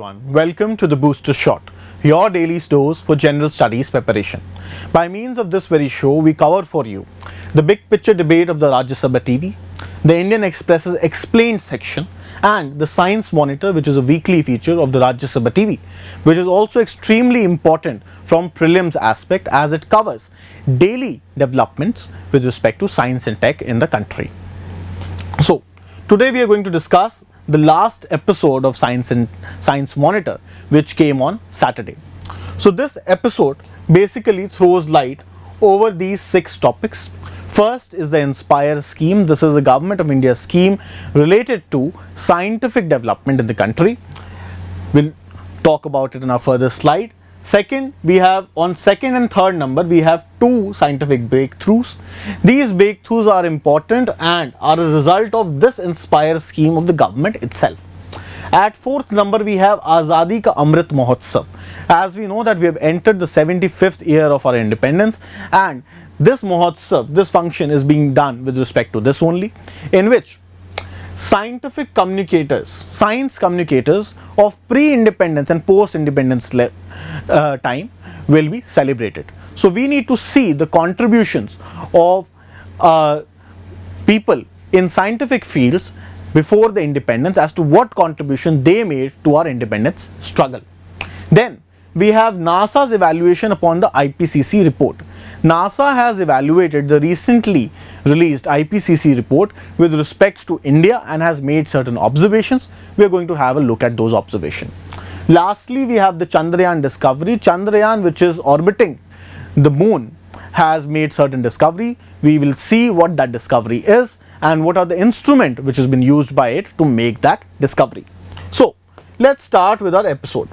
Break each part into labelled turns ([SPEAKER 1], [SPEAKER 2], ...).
[SPEAKER 1] everyone, welcome to the Booster Shot, your daily dose for general studies preparation. By means of this very show, we cover for you the big picture debate of the Rajya Sabha TV, the Indian Express's explained section, and the Science Monitor, which is a weekly feature of the Rajya Sabha TV, which is also extremely important from prelims aspect as it covers daily developments with respect to science and tech in the country. So, today we are going to discuss the last episode of Science Monitor, which came on Saturday. So this episode basically throws light over these 6 topics. First is the Inspire scheme. This is a Government of India scheme related to scientific development in the country. We'll talk about it in our further slide. Second, we have on second and third number, we have 2 scientific breakthroughs. These breakthroughs are important and are a result of this Inspire scheme of the government itself. At 4th number, we have Azadi Ka Amrit Mahotsav. As we know that we have entered the 75th year of our independence, and this Mahotsav, this function is being done with respect to this only, in which scientific communicators, science communicators of pre-independence and post-independence time will be celebrated. So we need to see the contributions of people in scientific fields before the independence as to what contribution they made to our independence struggle. Then we have NASA's evaluation upon the IPCC report. NASA has evaluated the recently released IPCC report with respect to India and has made certain observations. We are going to have a look at those observations. Lastly, we have the Chandrayaan discovery. Chandrayaan, which is orbiting the moon, has made certain discovery. We will see what that discovery is and what are the instrument which has been used by it to make that discovery. So let's start with our episode.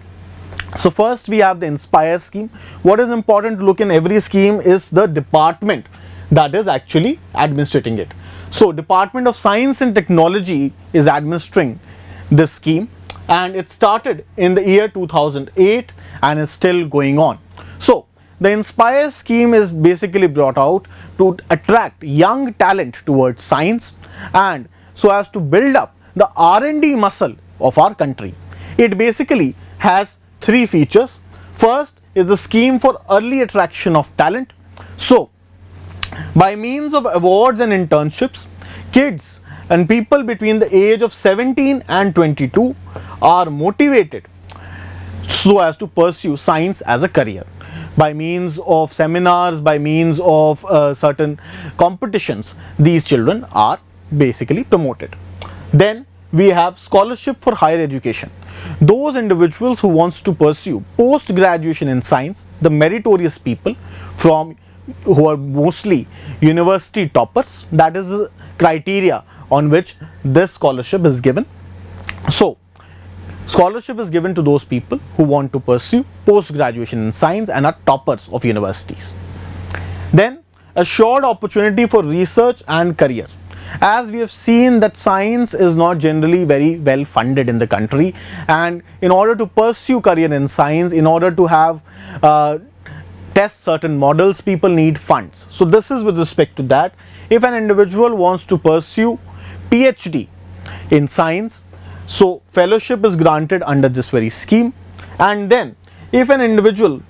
[SPEAKER 1] So first we have the Inspire scheme. What is important to look in every scheme is the department that is actually administrating it. So Department of Science and Technology is administering this scheme, and it started in the year 2008 and is still going on. So the Inspire scheme is basically brought out to attract young talent towards science and so as to build up the R&D muscle of our country. It basically has 3 features. First is the scheme for early attraction of talent. So by means of awards and internships, kids and people between the age of 17 and 22 are motivated so as to pursue science as a career. By means of seminars, by means of certain competitions, these children are basically promoted. Then we have scholarship for higher education. Those individuals who wants to pursue post graduation in science, the meritorious people who are mostly university toppers, that is the criteria on which this scholarship is given. So scholarship is given to those people who want to pursue post graduation in science and are toppers of universities. Then assured opportunity for research and career. As we have seen that science is not generally very well funded in the country, and in order to pursue career in science, in order to have test certain models, people need funds. So this is with respect to that. If an individual wants to pursue PhD in science, so fellowship is granted under this very scheme. And then if an individual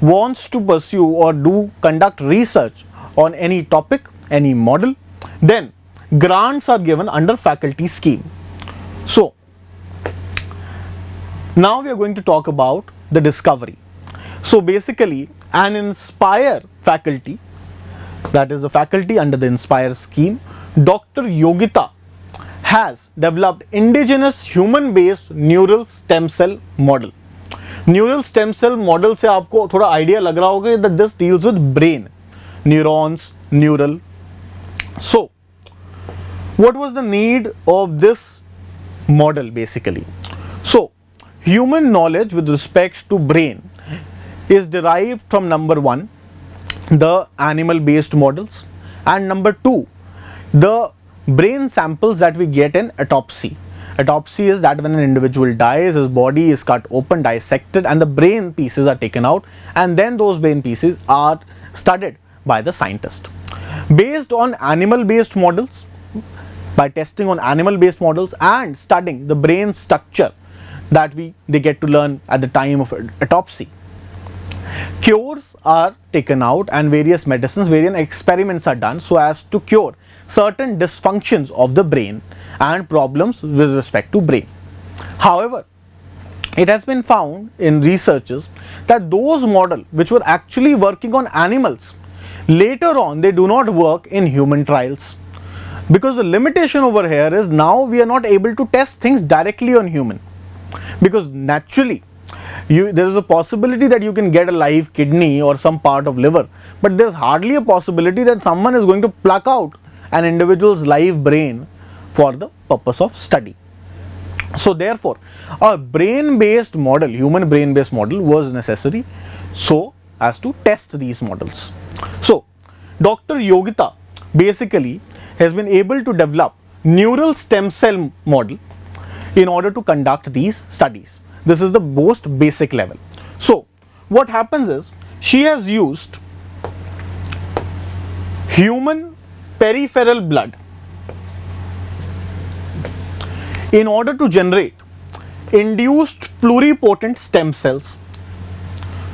[SPEAKER 1] wants to pursue or conduct research on any topic, any model, then grants are given under faculty scheme. So now we are going to talk about the discovery. So basically an Inspire faculty, that is the faculty under the Inspire scheme, Dr. Yogita has developed indigenous human based neural stem cell model. Neural stem cell model से आपको थोड़ा idea लग रहा होगा that this deals with brain, neurons, neural. So what was the need of this model basically? So human knowledge with respect to brain is derived from number 1, the animal based models, and number 2, the brain samples that we get in autopsy. Autopsy is that when an individual dies, his body is cut open, dissected, and the brain pieces are taken out, and then those brain pieces are studied by the scientist. Based on animal based models, by testing on animal based models and studying the brain structure, that they get to learn at the time of autopsy. Cures are taken out and various medicines, various experiments are done so as to cure certain dysfunctions of the brain and problems with respect to brain. However, it has been found in researches that those models which were actually working on animals, later on they do not work in human trials. Because the limitation over here is now we are not able to test things directly on human. Because naturally, there is a possibility that you can get a live kidney or some part of liver, but there is hardly a possibility that someone is going to pluck out an individual's live brain for the purpose of study. So therefore, a brain-based model, human brain-based model was necessary so as to test these models. So Dr. Yogita basically has been able to develop neural stem cell model in order to conduct these studies. This is the most basic level. So what happens is she has used human peripheral blood in order to generate induced pluripotent stem cells.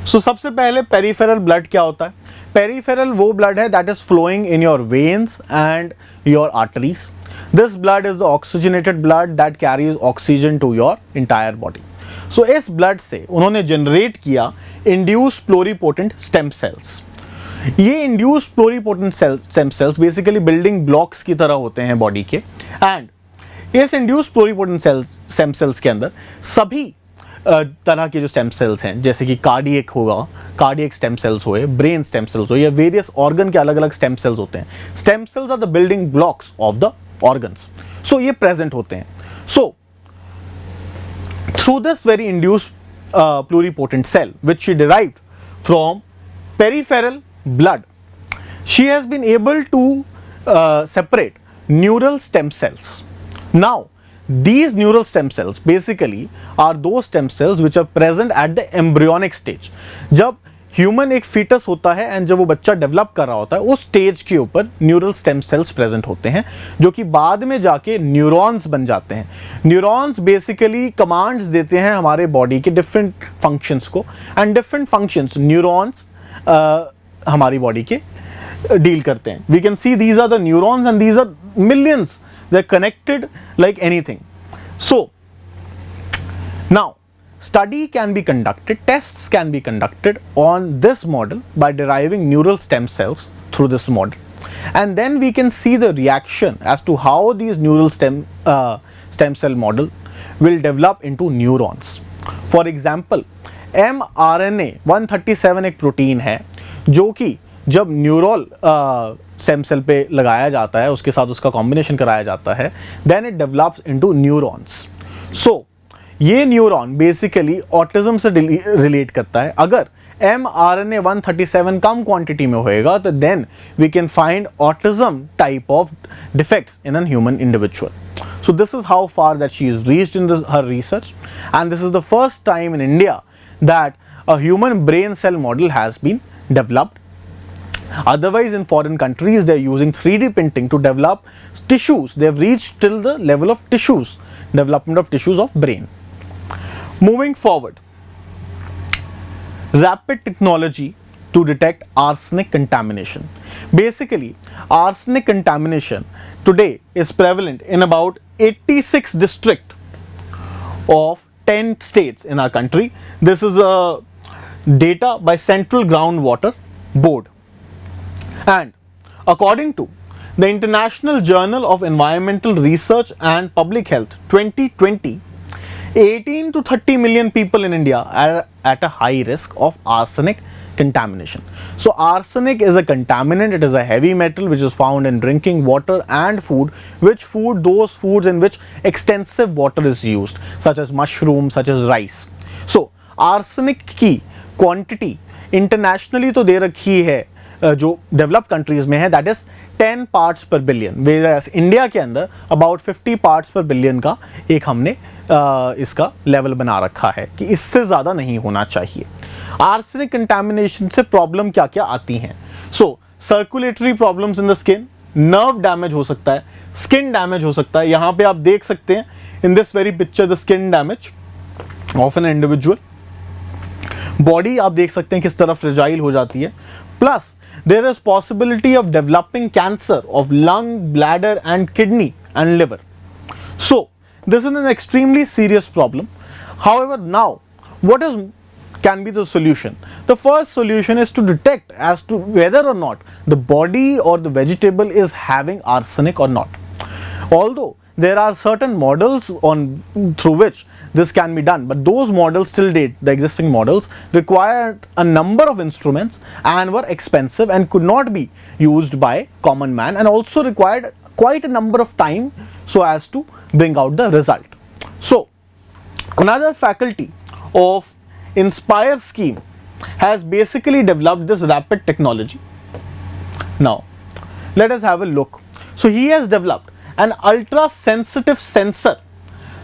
[SPEAKER 1] So सबसे पहले peripheral blood क्या होता है? Peripheral वो blood है that is flowing in your veins and your arteries. This blood is the oxygenated blood that carries oxygen to your entire body. So इस blood से उन्होंने generate किया induced pluripotent stem cells. ये induced pluripotent stem cells basically building blocks की तरह होते हैं body के, and इस इंड्यूस प्लूरिपोटेंट स्टेम सेल्स के अंदर सभी तरह के जो स्टेम सेल्स हैं, जैसे कि कार्डियक होगा, कार्डियक स्टेम सेल्स हुए, ब्रेन स्टेम सेल्स हो, या वेरियस ऑर्गन के अलग अलग स्टेम सेल्स होते हैं. Stem cells are the building blocks of the organs. So ये प्रेजेंट होते हैं. So through this very induce pluripotent cell which she derived from peripheral blood, she has been able to separate neural stem cells. Now these neural stem cells basically are those stem cells which are present at the embryonic stage. जब human एक foetus होता है and जब वो बच्चा develop कर रहा होता है, उस स्टेज के ऊपर न्यूरल स्टेम सेल्स प्रेजेंट होते हैं जो कि बाद में जाके न्यूरॉन्स बन जाते हैं. न्यूरॉन्स बेसिकली कमांड्स देते हैं हमारे बॉडी के डिफरेंट फंक्शंस को, एंड डिफरेंट फंक्शंस न्यूरॉन्स हमारी बॉडी के डील करते हैं. We can see these are the neurons and these are millions. They're connected like anything. So now study can be conducted, tests can be conducted on this model by deriving neural stem cells through this model, and then we can see the reaction as to how these neural stem cell model will develop into neurons. For example, mRNA 137 एक protein है जो कि जब neural stem cell पे लगाया जाता है, उसके साथ उसका कॉम्बिनेशन कराया जाता है, then it develops into neurons. So ये न्यूरॉन बेसिकली ऑटिज्म से रिलेट करता है. अगर mRNA 137 कम क्वांटिटी में होएगा तो then we can find autism type of defects in an human individual. So this is how far that she is reached in her research, and this is the first time in India that a human brain cell model has been developed. Otherwise in foreign countries they are using 3D printing to develop tissues. They have reached till the level of tissues, development of tissues of brain. Moving forward, rapid technology to detect arsenic contamination. Basically arsenic contamination today is prevalent in about 86 districts of 10 states in our country. This is a data by Central Groundwater Board. And according to the International Journal of Environmental Research and Public Health 2020, 18 to 30 million people in India are at a high risk of arsenic contamination. So arsenic is a contaminant. It is a heavy metal which is found in drinking water and food. Those foods in which extensive water is used, such as mushrooms, such as rice. So arsenic की quantity internationally तो दे रखी है जो developed countries में है, that is 10 parts पर billion, whereas India के अंदर अबाउट 50 पार्ट्स पर बिलियन का एक हमने इसका लेवल बना रखा है कि इससे ज़्यादा नहीं होना चाहिए. आर्सेनिक कंटामिनेशन से प्रॉब्लम क्या क्या आती हैं? So circulatory problems in the skin, nerve damage हो सकता है, स्किन डैमेज हो सकता है. यहाँ पे आप देख सकते हैं in this very picture the skin damage. Of an individual. Body आप देख सकते हैं किस तरह फ्रेजाइल हो जाती है, plus there is possibility of developing cancer of lung, bladder and kidney and liver. So this is an extremely serious problem. However, now what can be the solution? The first solution is to detect as to whether or not the body or the vegetable is having arsenic or not. Although there are certain models through which this can be done, but those models till date, the existing models, required a number of instruments and were expensive and could not be used by common man, and also required quite a number of time so as to bring out the result. So another faculty of Inspire scheme has basically developed this rapid technology. Now let us have a look. So he has developed an ultra sensitive sensor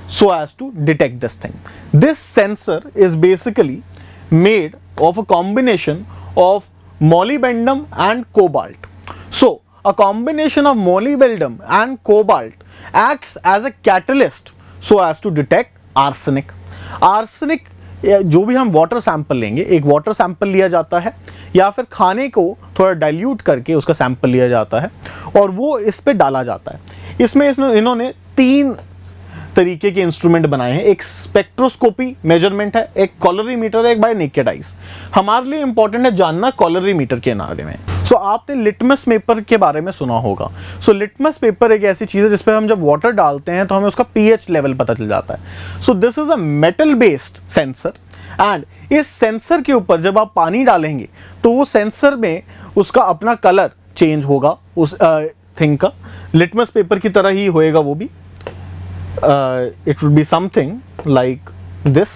[SPEAKER 1] so as to detect this thing. This sensor is basically made of a combination of molybdenum and cobalt. So a combination of molybdenum and cobalt acts as a catalyst so as to detect arsenic. Arsenic, जो भी हम water sample लेंगे, एक water sample लिया जाता है या फिर खाने को थोड़ा डाइल्यूट करके उसका सैंपल लिया जाता है और वो इस पे डाला जाता है. इसमें इन्होंने 3 तरीके के इंस्ट्रूमेंट बनाए हैं. एक स्पेक्ट्रोस्कोपी मेजरमेंट है, एक कॉलरीमीटर है, एक बाय नेकेड आइज. हमारे लिए इंपॉर्टेंट है जानना कॉलरीमीटर के बारे में. सो आपने लिटमस पेपर के बारे में सुना होगा. सो लिटमस पेपर एक ऐसी चीज़ है जिसपे हम जब वाटर डालते हैं तो हमें उसका पीएच लेवल पता चल जाता है. So this is a metal based sensor, and इस सेंसर के ऊपर जब आप पानी डालेंगे तो वो सेंसर में उसका अपना कलर चेंज होगा उस थिंग का. लिटमस पेपर की तरह ही होएगा वो भी. It will be something like this,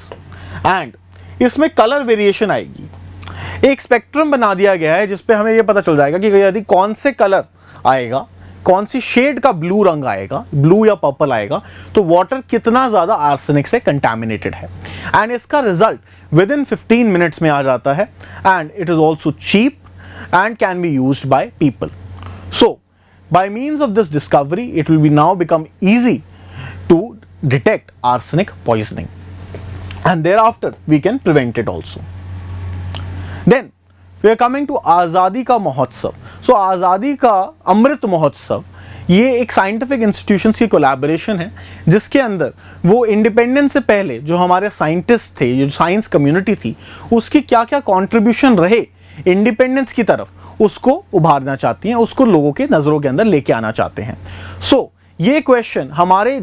[SPEAKER 1] and इसमें कलर वेरिएशन आएगी. एक स्पेक्ट्रम बना दिया गया है जिसपे हमें ये पता चल जाएगा कि यदि कौन से कलर आएगा, कौन सी शेड का ब्लू रंग आएगा, ब्लू या पर्पल आएगा, तो वाटर कितना ज़्यादा आर्सेनिक से कंटामिनेटेड है. एंड इसका रिजल्ट विद इन 15 मिनट्स में आ जाता है, and it is also cheap and can be used by people. So by means of this discovery, it will be now become easy to detect arsenic poisoning, and thereafter we can prevent it also. Then we are coming to आज़ादी का महोत्सव. So आज़ादी का अमृत महोत्सव ये एक scientific institutions की collaboration है जिसके अंदर वो इंडिपेंडेंस से पहले जो हमारे साइंटिस्ट थे, जो साइंस कम्युनिटी थी, उसकी क्या क्या कॉन्ट्रीब्यूशन रहे इंडिपेंडेंस की तरफ, उसको उभारना चाहती हैं, उसको लोगों के नज़रों के अंदर लेके आना चाहते हैं. सो ये क्वेश्चन हमारे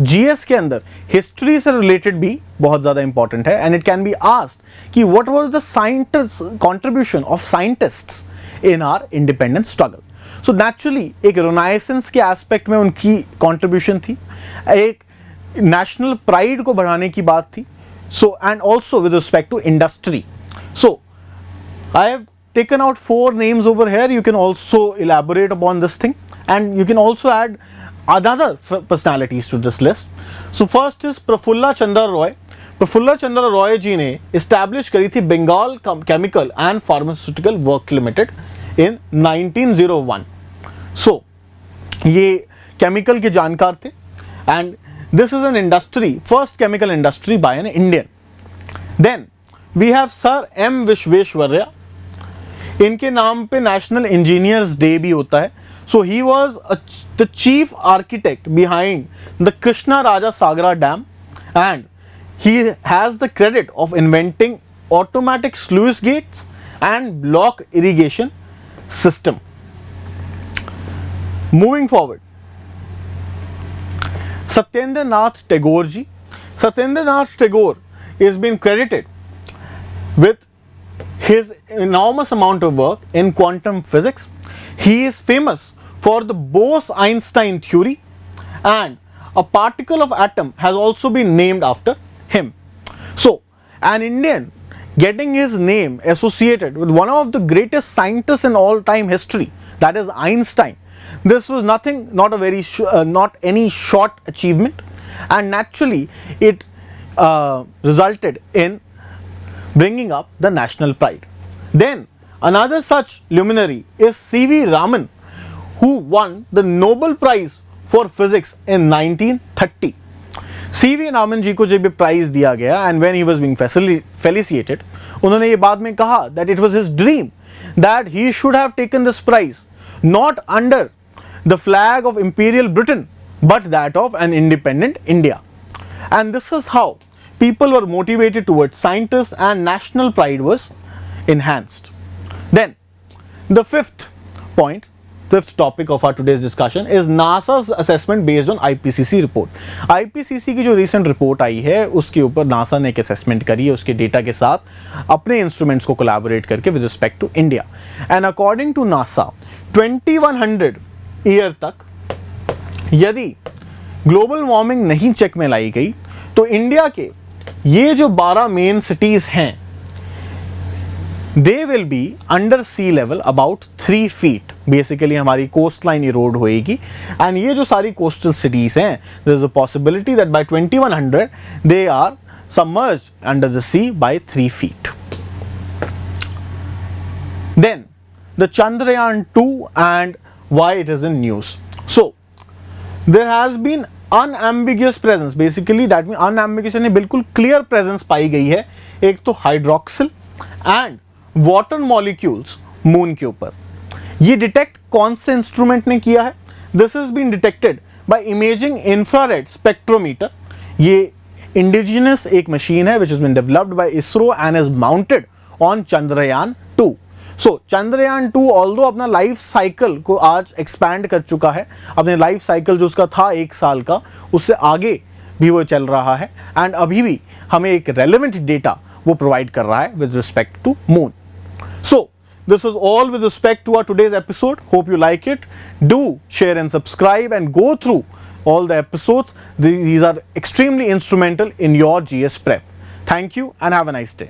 [SPEAKER 1] जीएस के अंदर हिस्ट्री से रिलेटेड भी बहुत ज़्यादा इंपॉर्टेंट है, and it can be asked कि what was the scientist contribution of scientists in our independence struggle. So naturally एक रिनाइसेंस के एस्पेक्ट में उनकी कॉन्ट्रीब्यूशन थी, एक नेशनल प्राइड को बढ़ाने की बात थी. So and also with respect to industry. So I have taken out 4 names over here. You can also elaborate upon this thing, and you can also add other personalities to this list. So first is Prafulla Chandra Roy. Prafulla Chandra Roy जी ने establish करी थी Bengal Chemical and Pharmaceutical Works Limited in 1901. So ये chemical के जानकार थे, and this is an industry, first chemical industry by an Indian. Then we have Sir M. Vishveshwarya. इनके नाम पे नेशनल इंजीनियर्स डे भी होता है. So he was the chief architect behind the Krishna Raja Sagara dam, and he has the credit of inventing automatic sluice gates and block irrigation system. Moving forward, Satyendra Nath Tagore ji. Satyendra Nath Tagore is been credited with his enormous amount of work in quantum physics. He is famous for the Bose-Einstein theory, and a particle of atom has also been named after him. So an Indian getting his name associated with one of the greatest scientists in all time history, that is Einstein, this was nothing, not a very not any short achievement, and naturally it resulted in bringing up the national pride. Then another such luminary is C.V. Raman, who won the Nobel Prize for Physics in 1930. C V Raman ji को जब ये prize दिया गया and when he was being felicitated, उन्होंने ये बाद में कहा that it was his dream that he should have taken this prize not under the flag of imperial Britain but that of an independent India. And this is how people were motivated towards scientists and national pride was enhanced. Then the fifth topic of our today's discussion is NASA's assessment based on IPCC report. IPCC की जो recent report आई है उसके ऊपर NASA ने एक assessment करी है उसके data के साथ अपने instruments को collaborate करके with respect to India. And according to NASA 2100 year तक यदि global warming नहीं चेक में लाई गई तो इंडिया के ये जो 12 मेन सिटीज हैं they will be under sea level about 3 feet. Basically हमारी कोस्ट लाइन इरोड होएगी एंड ये जो सारी कोस्टल सिटीज हैं there is a possibility that by 2100 they are submerged under the sea by 3 feet. Then the Chandrayaan 2 and why it is in news. So there has been unambiguous presence, basically that means unambiguous यानी बिल्कुल clear presence पाई गई है एक तो hydroxyl and water molecules moon के ऊपर. ये detect कौन से इंस्ट्रूमेंट ने किया है? This is been detected by imaging infrared spectrometer. ये इंडिजिनस एक मशीन है which is been developed by ISRO and is mounted on Chandrayaan 2. So Chandrayaan 2 although अपना लाइफ साइकिल को आज एक्सपैंड कर चुका है, अपने लाइफ साइकिल जो उसका था 1 साल का उससे आगे भी वो चल रहा है एंड अभी भी हमें एक रेलेवेंट डेटा वो प्रोवाइड कर रहा है with respect to moon. So this was all with respect to our today's episode. Hope you like it. Do share and subscribe and go through all the episodes. These are extremely instrumental in your GS prep. Thank you and have a nice day.